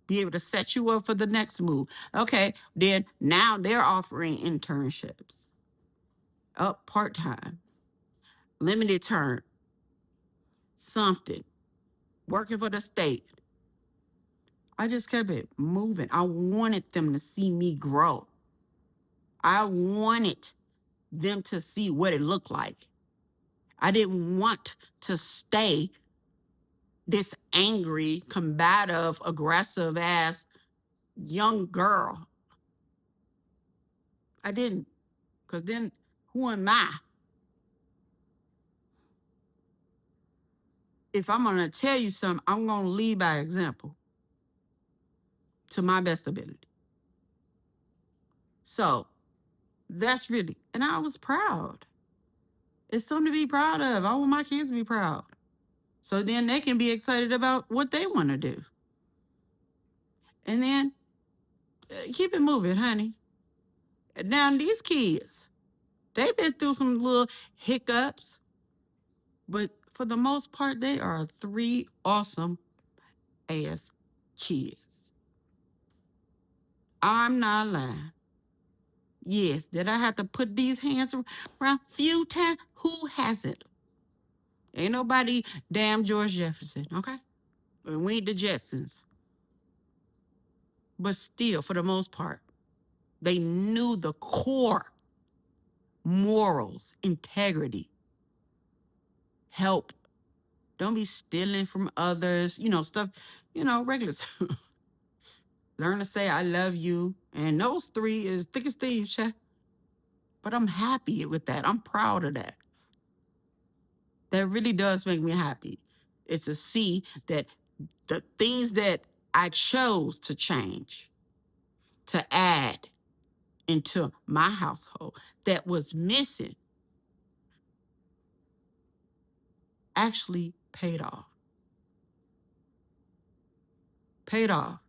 be able to set you up for the next move. Okay, then now they're offering internships, up part time, limited term, something, working for the state. I just kept it moving. I wanted them to see me grow. I wanted them to see what it looked like. I didn't want to stay this angry, combative, aggressive ass young girl. I didn't. Because then who am I? If I'm going to tell you something, I'm going to lead by example to my best ability. So that's really, and I was proud. It's something to be proud of. I want my kids to be proud. So then they can be excited about what they want to do. And then keep it moving, honey. Now, these kids, they've been through some little hiccups, but for the most part, they are 3 awesome ass kids. I'm not lying. Yes, did I have to put these hands around a few times? Who hasn't? Ain't nobody damn George Jefferson, okay? And we ain't the Jetsons. But still, for the most part, they knew the core morals, integrity, help. Don't be stealing from others, stuff, regular stuff. Learn to say, I love you. And those 3 is thick as thieves, child. But I'm happy with that. I'm proud of that. That really does make me happy. It's to see that the things that I chose to change, to add into my household that was missing actually paid off. Paid off.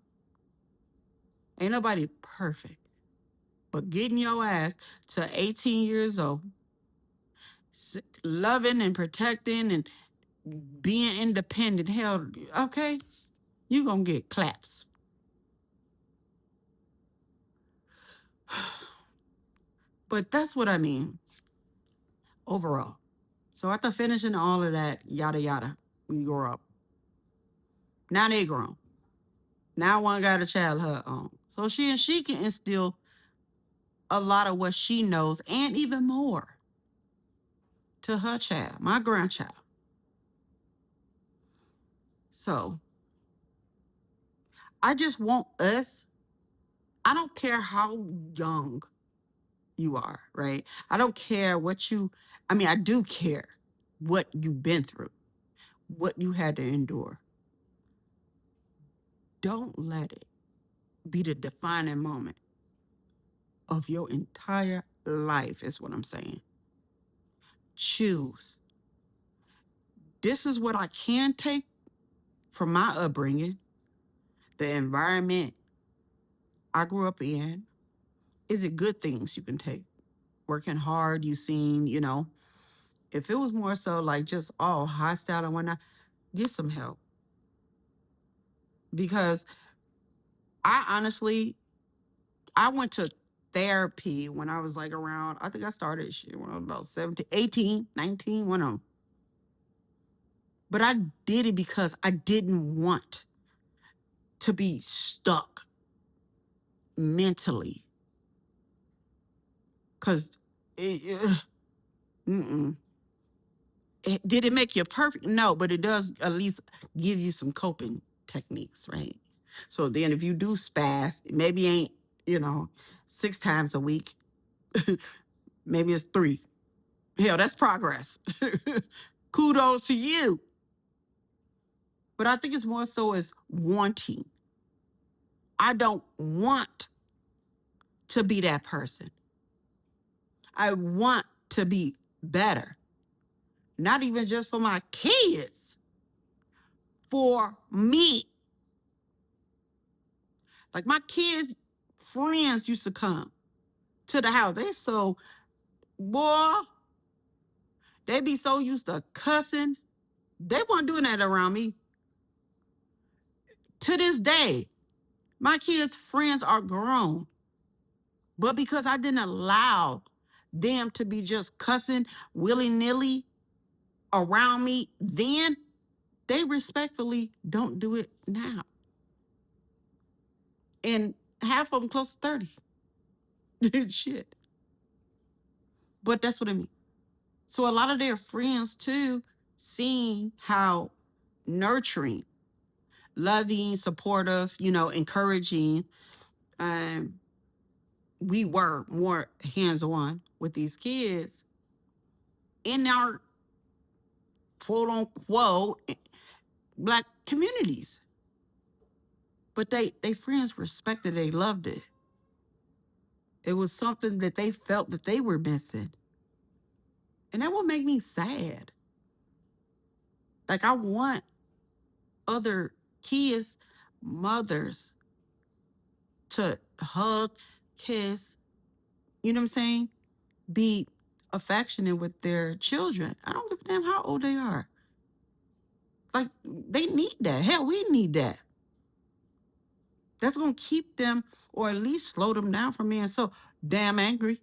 Ain't nobody perfect. But getting your ass to 18 years old, loving and protecting and being independent, hell, okay, you gonna get claps. But that's what I mean overall. So after finishing all of that, yada yada, we grow up. Now they grown. Now one got a child of her own. So she can instill a lot of what she knows and even more to her child, my grandchild. So I just want us, I don't care how young you are, right? I don't care I do care what you've been through, what you had to endure. Don't let it be the defining moment of your entire life, is what I'm saying. Choose. This is what I can take from my upbringing, the environment I grew up in. Is it good things you can take? Working hard, you seen, if it was more so like just all hostile and whatnot, get some help. Because I honestly, I went to therapy when I was like around, I think I started when I was about 17, 18, 19, one of them. But I did it because I didn't want to be stuck mentally. Because mm-mm. Did it make you perfect? No, but it does at least give you some coping techniques, right? So then if you do spaz, maybe ain't, 6 times a week. Maybe it's 3. Hell, that's progress. Kudos to you. But I think it's more so as wanting. I don't want to be that person. I want to be better. Not even just for my kids, for me. Like my kids' friends used to come to the house. They so, boy, they be so used to cussing. They weren't doing that around me. To this day, my kids' friends are grown. But because I didn't allow them to be just cussing willy-nilly around me then, they respectfully don't do it now. And half of them close to 30. Shit. But that's what I mean. So a lot of their friends too, seeing how nurturing, loving, supportive, encouraging, um, we were more hands-on with these kids in our quote unquote Black communities. But they friends respected, they loved it. It was something that they felt that they were missing. And that would make me sad. Like I want other kids, mothers to hug, kiss, you know what I'm saying? Be affectionate with their children. I don't give a damn how old they are. Like they need that. Hell, we need that. That's gonna keep them, or at least slow them down from being so damn angry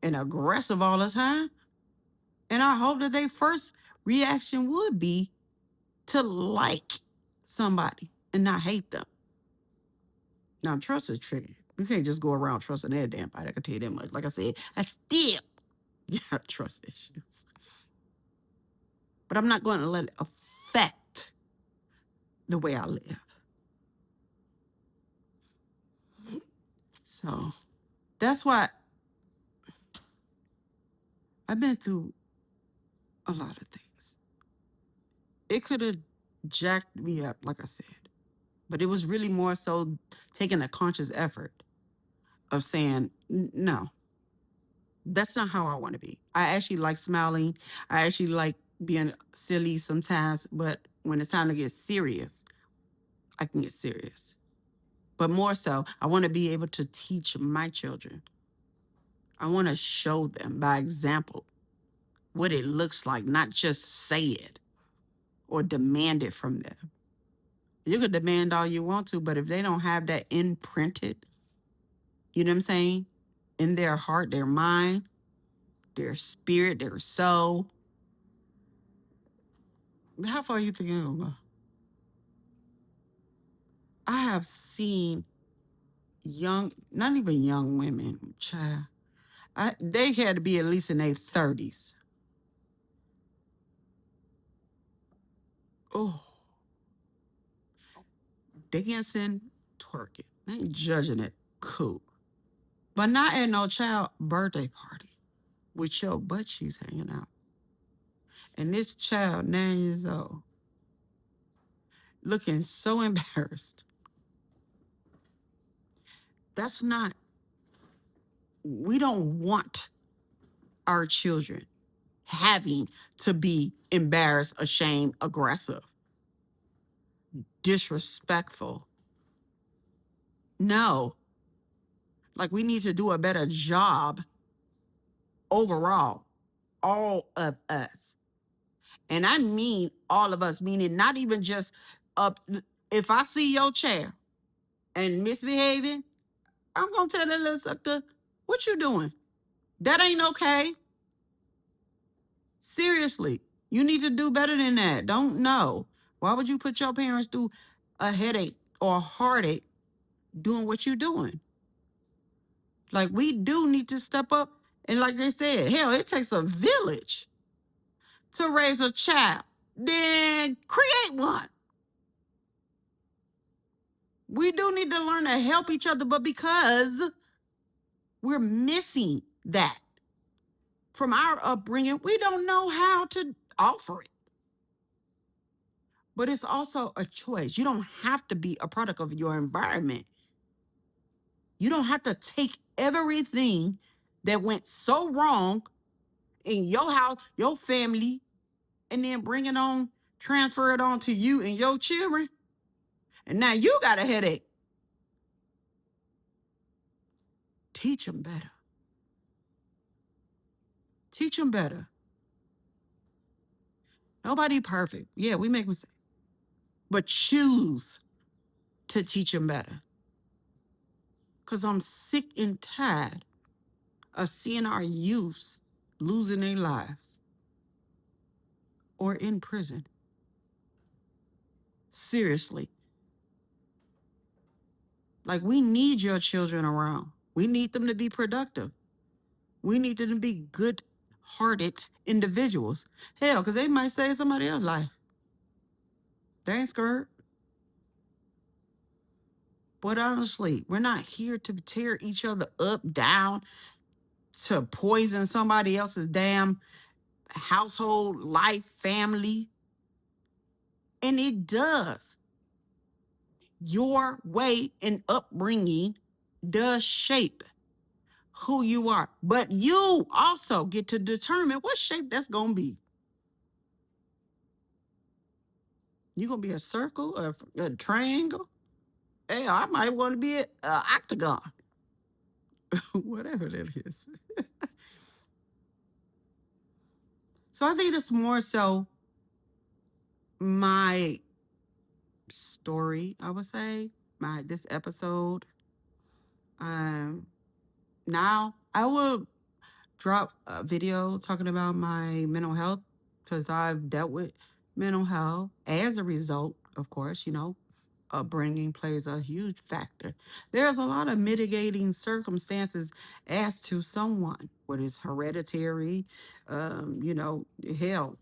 and aggressive all the time. And I hope that their first reaction would be to like somebody and not hate them. Now, trust is tricky. You can't just go around trusting that damn body. I can tell you that much. Like I said, I still got trust issues. But I'm not going to let it affect the way I live. So that's why I've been through a lot of things. It could have jacked me up, like I said. But it was really more so taking a conscious effort of saying, no, that's not how I want to be. I actually like smiling. I actually like being silly sometimes. But when it's time to get serious, I can get serious. But more so, I want to be able to teach my children. I want to show them by example what it looks like, not just say it or demand it from them. You could demand all you want to, but if they don't have that imprinted, you know what I'm saying, in their heart, their mind, their spirit, their soul, how far you think it'll go? I have seen young, not even young women, child. They had to be at least in their 30s. Oh, dancing, twerking. I ain't judging it. Cool. But not at no child birthday party with your butt cheeks hanging out. And this child, 9 years old, looking so embarrassed. That's not, we don't want our children having to be embarrassed, ashamed, aggressive, disrespectful. No. Like we need to do a better job overall, all of us. And I mean all of us, meaning not even just up. If I see your chair and misbehaving, I'm gonna tell that little sucker, what you doing? That ain't okay. Seriously, you need to do better than that. Don't know. Why would you put your parents through a headache or a heartache doing what you're doing? Like we do need to step up. And like they said, hell, it takes a village to raise a child. Then create one. We do need to learn to help each other, but because we're missing that from our upbringing, we don't know how to offer it. But it's also a choice. You don't have to be a product of your environment. You don't have to take everything that went so wrong in your house, your family, and then bring it on transfer it on to you and your children, and now you got a headache. Teach them better. Teach them better. Nobody perfect. Yeah, we make mistakes. But choose to teach them better. Because I'm sick and tired of seeing our youth losing their lives or in prison. Seriously. Like, we need your children around. We need them to be productive. We need them to be good hearted individuals. Hell, because they might save somebody else's life. They ain't scared. But honestly, we're not here to tear each other up, down, to poison somebody else's damn household, life, family. And it does. Your way and upbringing does shape who you are. But you also get to determine what shape that's going to be. You going to be a circle, a triangle? Hey, I might want to be an octagon. Whatever that is. So I think it's more so my story, I would say, this episode. Now I will drop a video talking about my mental health because I've dealt with mental health as a result, of course, upbringing plays a huge factor. There's a lot of mitigating circumstances as to someone, whether it's hereditary, hell,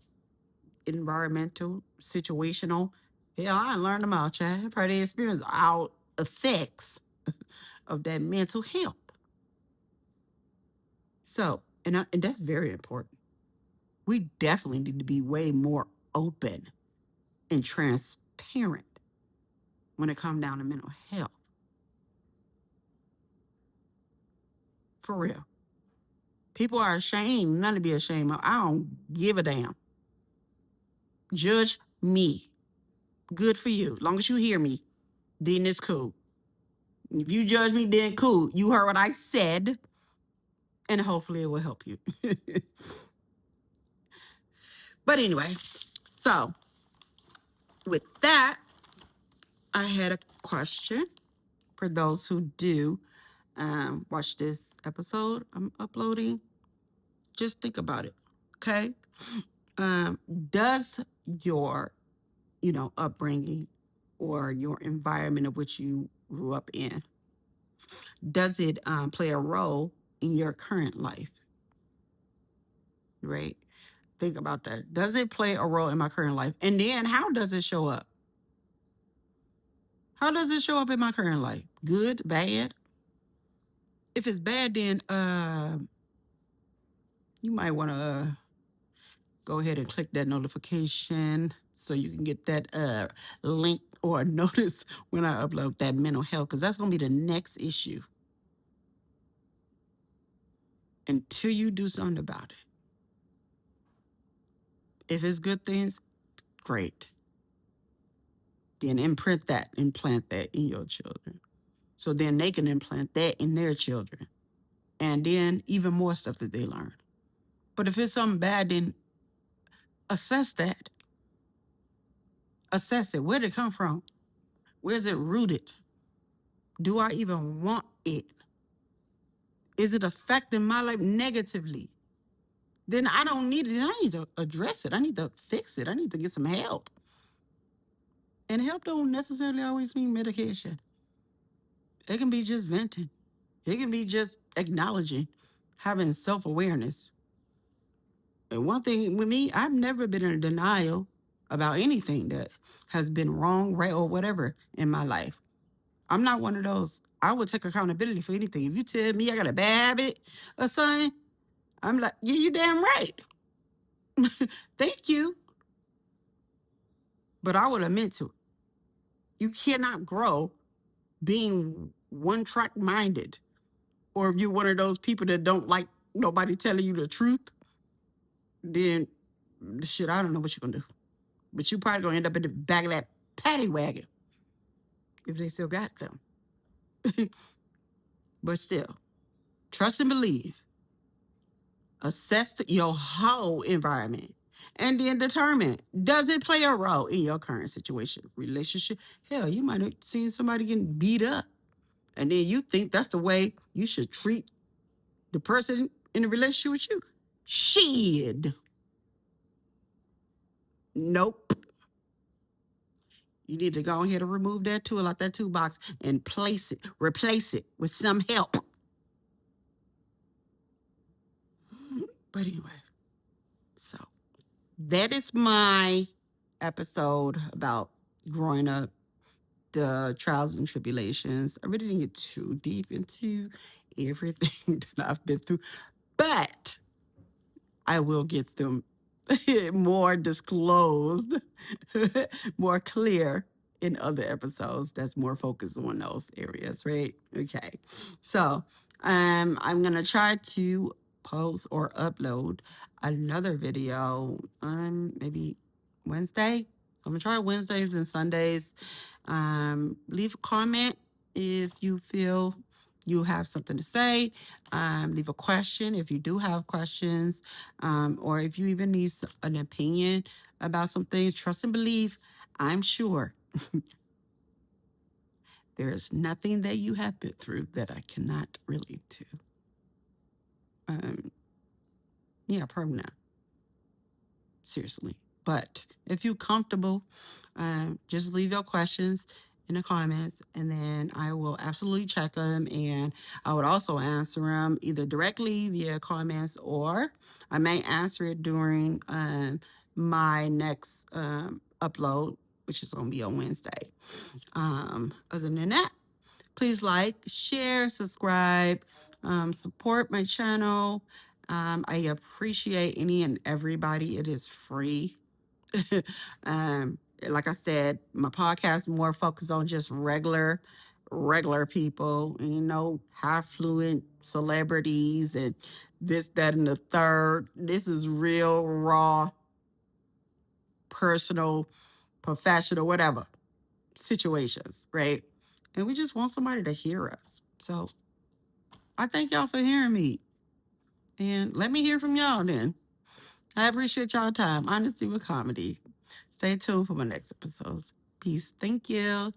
environmental, situational. Hell, I learned them all, child. I probably experienced all effects of that mental health. So, and that's very important. We definitely need to be way more open and transparent when it comes down to mental health. For real. People are ashamed, none to be ashamed of. I don't give a damn. Judge me. Good for you. Long as you hear me, then it's cool. If you judge me, then cool. You heard what I said, and hopefully it will help you. But anyway, so with that, I had a question for those who do watch this episode I'm uploading. Just think about it, okay? Does your, upbringing or your environment of which you grew up in, does it play a role in your current life? Right? Think about that. Does it play a role in my current life? And then how does it show up? How does it show up in my current life? Good, bad? If it's bad, then you might want to go ahead and click that notification so you can get that link or notice when I upload that mental health, because that's going to be the next issue until you do something about it. If it's good things, great. Then implant that in your children. So then they can implant that in their children. And then even more stuff that they learn. But if it's something bad, then assess that. Assess it. Where did it come from? Where's it rooted? Do I even want it? Is it affecting my life negatively? Then I don't need it. I need to address it. I need to fix it. I need to get some help. And help don't necessarily always mean medication. It can be just venting. It can be just acknowledging, having self-awareness. And one thing with me, I've never been in denial about anything that has been wrong, right, or whatever in my life. I'm not one of those. I would take accountability for anything. If you tell me I got a bad habit or something, I'm like, yeah, you damn right. Thank you. But I would admit to it. You cannot grow being one track minded. Or if you're one of those people that don't like nobody telling you the truth, then shit, I don't know what you're gonna do. But you probably gonna end up in the back of that paddy wagon if they still got them. But still, trust and believe. Assess your whole environment and then determine, does it play a role in your current situation, relationship? Hell, you might have seen somebody getting beat up, and then you think that's the way you should treat the person in a relationship with you. Shit. Nope. You need to go ahead and remove that tool out that toolbox and replace it with some help. But anyway, so that is my episode about growing up, the trials and tribulations. I really didn't get too deep into everything that I've been through, but I will get them more disclosed, more clear in other episodes that's more focused on those areas, right? Okay. So I'm gonna try to post or upload another video on maybe Wednesday. I'm gonna try Wednesdays and Sundays. Leave a comment if you feel you have something to say. Leave a question if you do have questions, or if you even need an opinion about some things. Trust and believe. I'm sure there is nothing that you have been through that I cannot relate to. Um, yeah, probably not. Seriously. But if you're comfortable, just leave your questions in the comments, and then I will absolutely check them. And I would also answer them either directly via comments, or I may answer it during my next upload, which is going to be on Wednesday. Other than that, please like, share, subscribe, support my channel. I appreciate any and everybody. It is free. Like I said, my podcast is more focused on just regular people, high fluent celebrities and this, that, and the third. This is real, raw, personal, professional, whatever situations, right? And we just want somebody to hear us. So I thank y'all for hearing me. And let me hear from y'all then. I appreciate y'all time. Honesty with comedy. Stay tuned for my next episodes. Peace. Thank you.